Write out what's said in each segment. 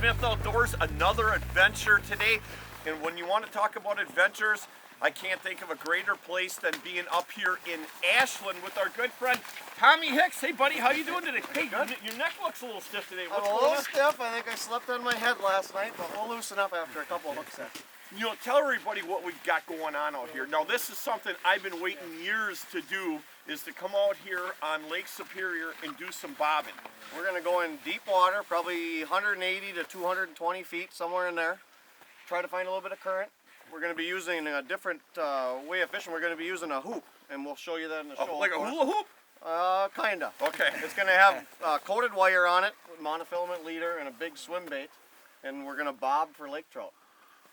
Smith Outdoors, another adventure today. And when you want to talk about adventures, I can't think of a greater place than being up here in Ashland with our good friend Tommy Hicks. Hey buddy, how you doing today? Hey, your neck looks a little stiff today. What's I'm a little stiff. I think I slept on my head last night, but we'll loosen up after a couple of hook sets. You know, tell everybody what we've got going on out here. Now, this is something I've been waiting years to do, is to come out here on Lake Superior and do some bobbing. We're going to go in deep water, probably 180 to 220 feet, somewhere in there. Try to find a little bit of current. We're going to be using a different way of fishing. We're going to be using a hoop, and we'll show you that in the show. Like a hula hoop? Kinda. Okay. It's going to have coated wire on it, monofilament leader, and a big swim bait, and we're going to bob for lake trout.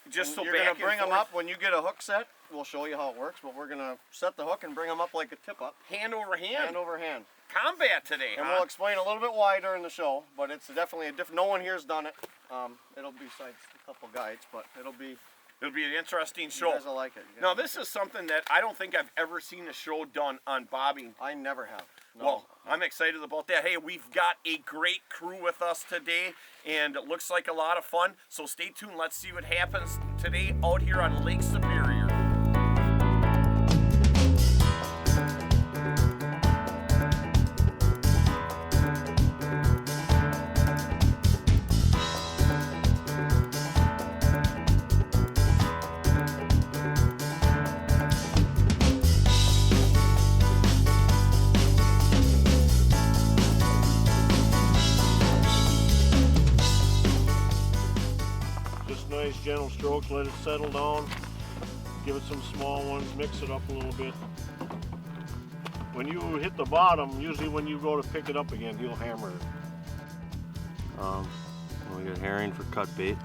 Just so you're going to bring them up when you get a hook set. We'll show you how it works, but we're going to set the hook and bring them up like a tip-up. Hand over hand? Hand over hand. Combat today, and we'll explain a little bit why during the show, but it's definitely a different. No one here's done it. It'll be besides a couple guides, but it'll be an interesting show. You guys will like it. Now, this is something that I don't think I've ever seen a show done on bobbing. I never have. No. Well, I'm excited about that. Hey, we've got a great crew with us today, and it looks like a lot of fun. So stay tuned. Let's see what happens today out here on Lake Superior. Nice gentle strokes, let it settle down, give it some small ones, mix it up a little bit. When you hit the bottom, usually when you go to pick it up again, you'll hammer it. We got herring for cut bait.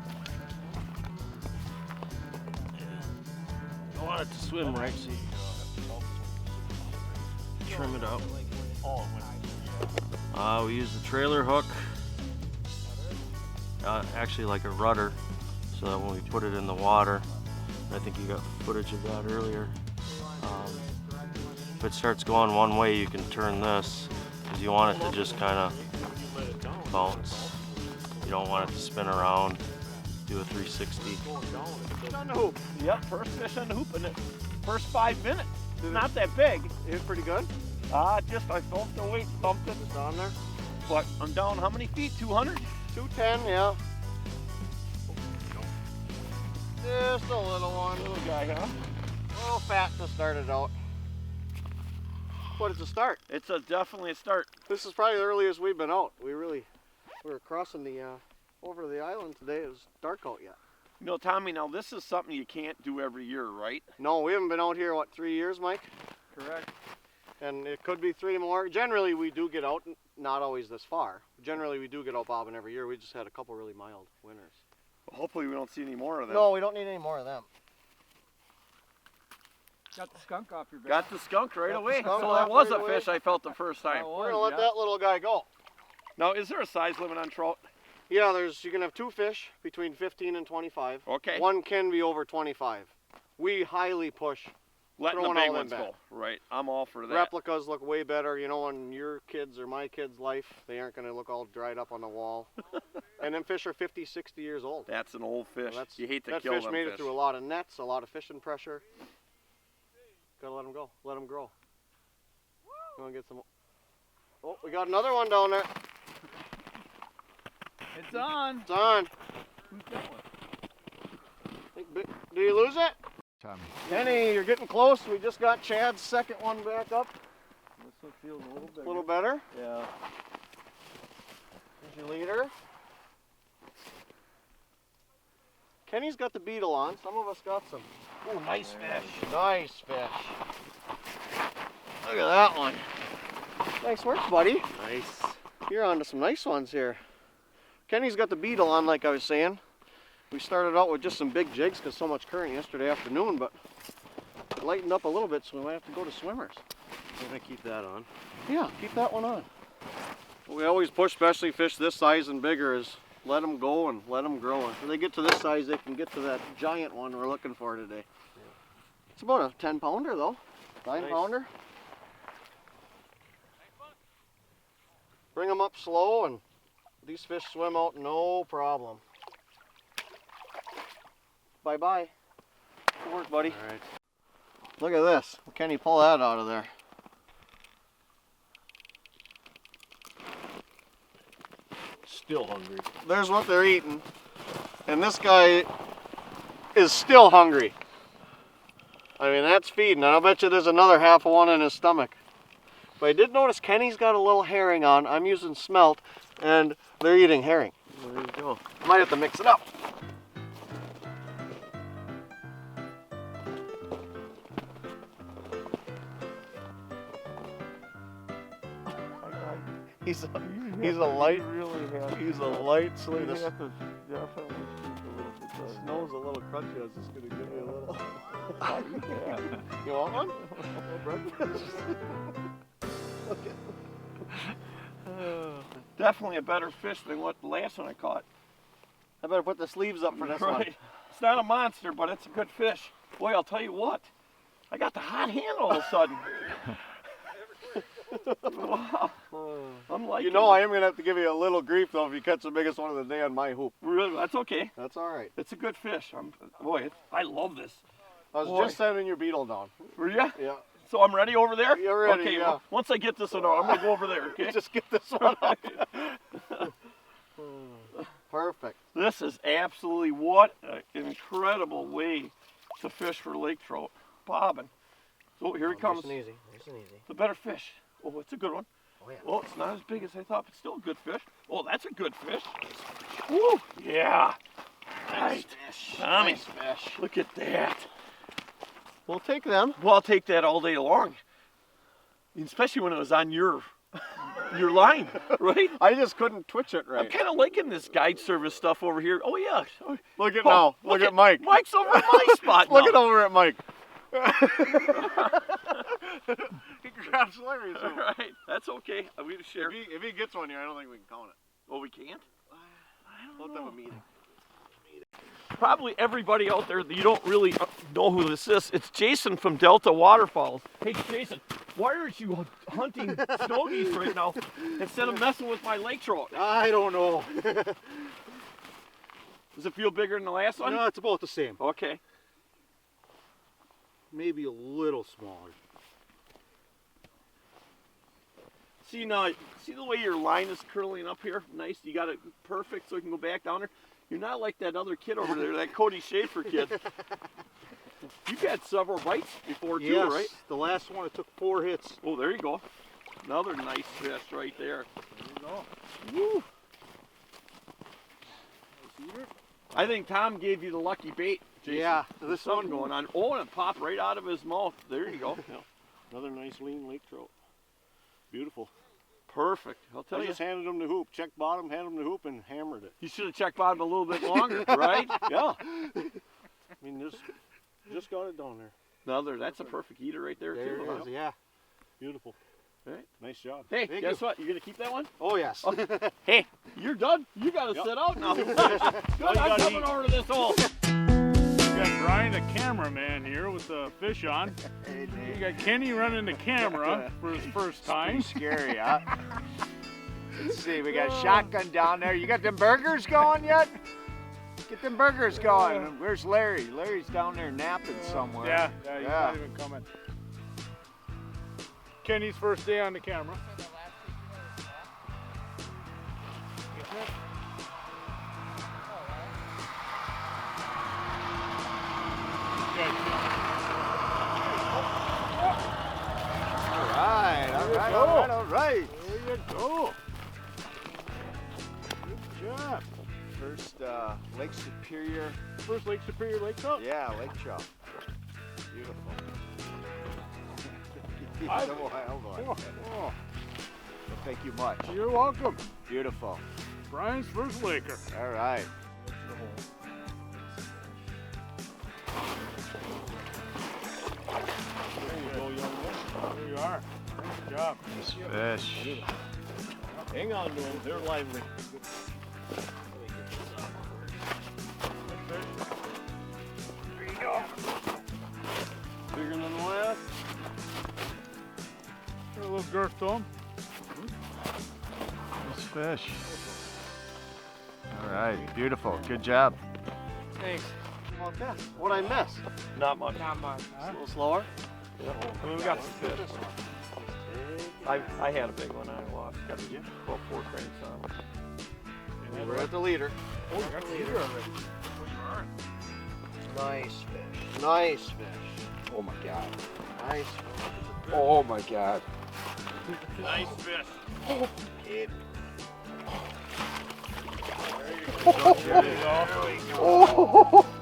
You want it to swim right, so you trim it out. We use the trailer hook, actually like a rudder, so that when we put it in the water, I think you got footage of that earlier. If it starts going one way, you can turn this, because you want it to just kind of bounce. You don't want it to spin around, do a 360. Fish on the hoop. Yep, first fish on the hoop in the first 5 minutes. It's not that big. It's pretty good. I felt the weight, thumped it. It's down there. But I'm down how many feet? 200? 210, yeah. Just a little one. Little guy, huh? A little fat to start it out. But it's a start. It's definitely a start. This is probably the earliest we've been out. We were crossing the over the island today. It was dark out yet. You know, Tommy, now this is something you can't do every year, right? No, we haven't been out here, what, 3 years, Mike? Correct. And it could be 3 more. Generally, we do get out, not always this far. Generally, we do get out bobbing every year. We just had a couple really mild winters. Well, hopefully we don't see any more of them. No, we don't need any more of them. Got the skunk off your back. Got the skunk right away. Skunk So that was right a away. fish I felt the first time. We're gonna let that little guy go. Now, is there a size limit on trout? Yeah, you can have 2 fish between 15 and 25. Okay. One can be over 25. We highly push Letting the throwing big all them ones back. go. Right. I'm all for that. Replicas look way better. You know, in your kids or my kids' life, they aren't going to look all dried up on the wall. And them fish are 50, 60 years old. That's an old fish. So You hate to that kill fish them made fish. it through a lot of nets, a lot of fishing pressure. Gotta let them go. Let them grow. Go and get some. Oh, we got another one down there. It's on. It's on. Who's that one? Do you lose it? Tommy. Kenny, you're getting close. We just got Chad's second one back up. This one feels a little bigger. A little better. Yeah. Here's your leader. Kenny's got the beetle on. Some of us got some. Oh, nice fish. Nice fish. Look at that one. Nice work, buddy. Nice. You're on to some nice ones here. Kenny's got the beetle on, like I was saying. We started out with just some big jigs because so much current yesterday afternoon, but it lightened up a little bit, so we might have to go to swimmers. I'm gonna keep that on. Yeah, keep that one on. We always push, especially fish this size and bigger, is let them go and let them grow. And when they get to this size, they can get to that giant one we're looking for today. Yeah. It's about a 10-pounder though, 9-pounder. Bring them up slow, and these fish swim out no problem. Bye-bye. Good work, buddy. All right. Look at this. Can you pull that out of there? Still hungry. There's what they're eating. And this guy is still hungry. I mean, that's feeding. And I'll bet you there's another half of one in his stomach. But I did notice Kenny's got a little herring on. I'm using smelt, and they're eating herring. There you go. Might have to mix it up. He's a light, he's a light sleep. This snow's a little crunchy. I was just gonna give you a little. You want one? Definitely a better fish than what the last one I caught. I better put the sleeves up for this one. Right. It's not a monster, but it's a good fish. Boy, I'll tell you what. I got the hot hand all of a sudden. Wow. I'm liking You know, it. I am gonna have to give you a little grief though if you catch the biggest one of the day on my hoop. Really, that's okay. That's all right. It's a good fish. I love this. I was Boy. just sending your beetle down. Were ya? Yeah. So I'm ready over there? You're ready, Okay, yeah. well, once I get this one out, I'm going to go over there, okay? Just get this one up. Perfect. This is absolutely what an incredible way to fish for lake trout. Bobbin. So here he comes. Nice and easy. Nice and easy. The better fish. Oh, it's a good one. Oh, yeah. Oh, it's not as big as I thought, but still a good fish. Oh, that's a good fish. Woo! Yeah. Right. Tommy, Nice fish. look at that. We'll take them. Well, I'll take that all day long. Especially when it was on your line, right? I just couldn't twitch it right. I'm kind of liking this guide service stuff over here. Oh, yeah. Look at Oh, now. Look at Mike. Mike's over at my spot Look now. at over at Mike. He grabs Larry's. All right, that's okay. I'm going to share. If he gets one here, I don't think we can count it. Oh, we can't? We'll have to have a meeting. Probably everybody out there, you don't really know who this is. It's Jason from Delta Waterfalls. Hey, Jason, why aren't you hunting snow geese right now instead of messing with my lake trout? I don't know. Does it feel bigger than the last one? No, it's about the same. Okay. Maybe a little smaller. See now, see the way your line is curling up here? Nice, you got it perfect so you can go back down there. You're not like that other kid over there, that Cody Schaefer kid. You've had several bites before too, Yes, right? the last one, it took 4 hits. Oh, there you go. Another nice fish right there. There you go. Woo. Nice eater. I think Tom gave you the lucky bait, Jason. Yeah, There's this something one going on. Oh, and it popped right out of his mouth. There you go. Another nice lean lake trout. Beautiful. Perfect. I'll tell I you. just handed him the hoop, checked bottom, handed him the hoop, and hammered it. You should have checked bottom a little bit longer, right? Yeah. I mean, just got it down there. That's a perfect eater right there, There too. it huh? is, yeah. Beautiful. Right. Nice job. Hey, Thank guess you. what? You gonna keep that one? Oh, yes. Hey, you're done. You gotta Yep. sit out now. Good, I'm gotta coming eat. over to this hole. We got Brian, the cameraman, here with the fish on. We got Kenny running the camera for his first time. Scary, huh? Let's see, we got shotgun down there. You got them burgers going yet? Get them burgers going. Where's Larry? Larry's down there napping somewhere. Yeah, he's Yeah. not even coming. Kenny's first day on the camera. All right. There you go. Good job. First Lake Superior. First Lake Superior Lake Trout. Yeah, Lake trout. Beautiful. I- So wild one. Oh, Well, thank you much. you're welcome. Beautiful. Brian's first Laker. All right. There you go, young one. There you are. Good job. Fish. Hang on to them. They're lively. There you go. Bigger than the last. Got a little girth to him. Nice fish. All right, beautiful. Good job. Thanks. How about this? What'd I miss? Not much. A little slower? Yeah. I mean, we got some fish. I had a big one. I lost. Got about 4 crates on. We're at the leader. Oh, you got the leader already. Nice fish. Nice fish. Oh my God. Nice fish. Oh my God. Nice fish. Kid.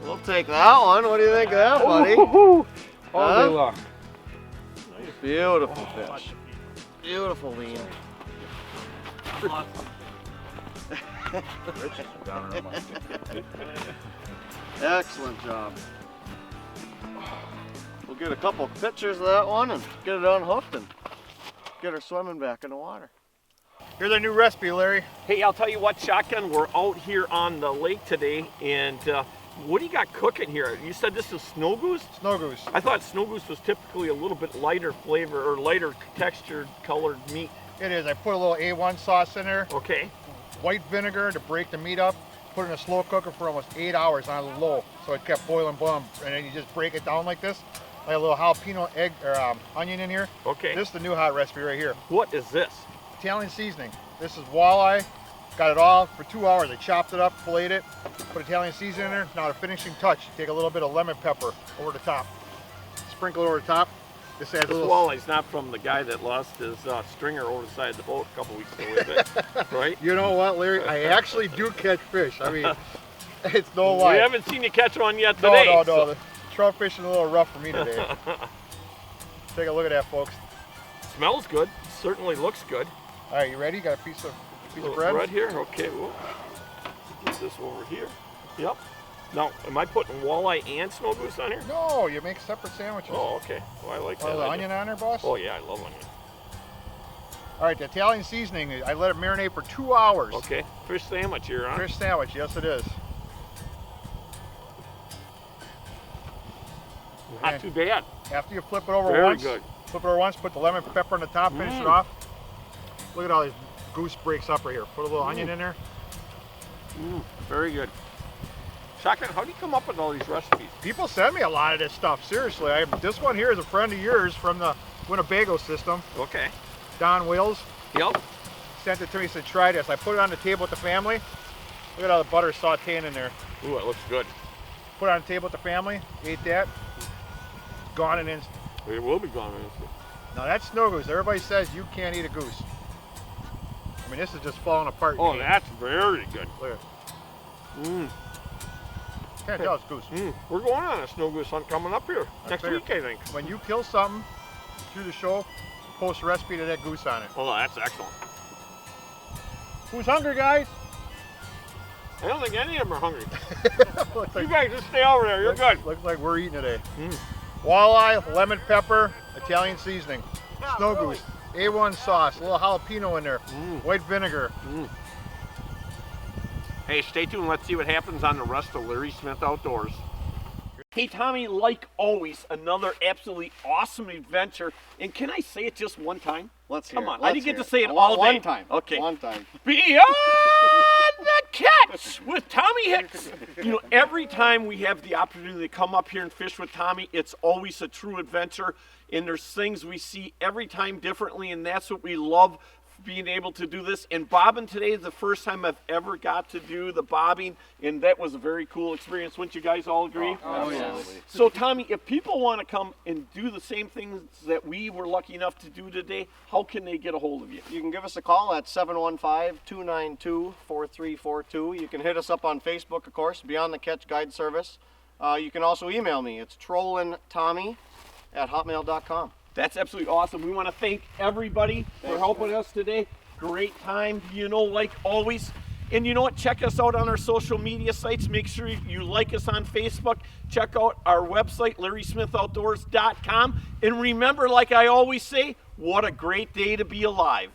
We'll take that one. What do you think of that, buddy? All Huh? day long. Beautiful fish. Beautiful lean. Excellent job. We'll get a couple pictures of that one and get it unhooked and get her swimming back in the water. Here's our new recipe, Larry. Hey, I'll tell you what, Shotgun, we're out here on the lake today, and what do you got cooking here? You said this is snow goose? Snow goose. I thought snow goose was typically a little bit lighter flavor or lighter textured colored meat. It is. I put a little A1 sauce in there, Okay. white vinegar to break the meat up, put it in a slow cooker for almost 8 hours on a low, so it kept boiling, and then you just break it down like this. Like a little jalapeno egg or onion in here. Okay. This is the new hot recipe right here. What is this? Italian seasoning. This is walleye. Got it all for 2 hours. I chopped it up, filleted it, put Italian seasoning in there. Now the finishing touch, take a little bit of lemon pepper over the top. Sprinkle it over the top. This adds a This little. walleye's not from the guy that lost his stringer over the side of the boat a couple weeks ago, is it? Right? You know what, Larry? I actually do catch fish. I mean, it's no lie. We haven't seen you catch one yet No, today. no. so- The trout fishing a little rough for me today. Take a look at that, folks. Smells good. Certainly looks good. All right, you ready? Got a piece of Little bread? here. Okay. Well, get this over here. Yep. Now, am I putting walleye and snow goose on here? No, you make separate sandwiches. Oh, okay. Well, I like Want a that. little idea. onion on there, boss? Oh yeah, I love onion. All right, the Italian seasoning, I let it marinate for 2 hours. Okay. Fish sandwich here, huh? Fish sandwich, yes it is. Not too bad. After you flip it over Very once, good. flip it over once, put the lemon pepper on the top, finish it off. Look at all these goose breaks up right here. Put a little onion in there. Very good. Shotgun, how do you come up with all these recipes? People send me a lot of this stuff, seriously. This one here is a friend of yours from the Winnebago system, Okay. Don Wills. Yep. Sent it to me, said try this. I put it on the table with the family. Look at all the butter sauteing in there. Ooh, it looks good. Put it on the table with the family, ate that. Gone in an instant. It will be gone in a second. Now that's snow goose. Everybody says you can't eat a goose. I mean, this is just falling apart. Oh, that's very good. Look at it. Mm. Can't tell it's goose. We're going on a snow goose hunt coming up here next fair. week, I think. When you kill something through the show, post a recipe to that goose on it. Oh, that's excellent. Who's hungry, guys? I don't think any of them are hungry. looks, You like, guys just stay over there. You're good. looks like we're eating today. Walleye, lemon pepper, Italian seasoning, snow goose, A1 sauce, a little jalapeno in there, white vinegar. Hey, stay tuned. Let's see what happens on the rest of Larry Smith Outdoors. Hey, Tommy, like always, another absolutely awesome adventure. And can I say it just one time? Let's hear Come on, it. I didn't get Let's to hear say it I want all one day. time. Okay. One time. Beyond the Catch with Tommy Hicks. You know, every time we have the opportunity to come up here and fish with Tommy, it's always a true adventure. And there's things we see every time differently, and that's what we love, being able to do this. And bobbing today is the first time I've ever got to do the bobbing, and that was a very cool experience. Wouldn't you guys all agree? Oh, yes. So Tommy, if people want to come and do the same things that we were lucky enough to do today, how can they get a hold of you? You can give us a call at 715-292-4342. You can hit us up on Facebook, of course, Beyond the Catch Guide Service. You can also email me. It's trollintommy@hotmail.com. That's absolutely awesome. We want to thank everybody for helping us today. Great time, you know, like always. And you know what? Check us out on our social media sites. Make sure you like us on Facebook. Check out our website, LarrySmithOutdoors.com. And remember, like I always say, what a great day to be alive.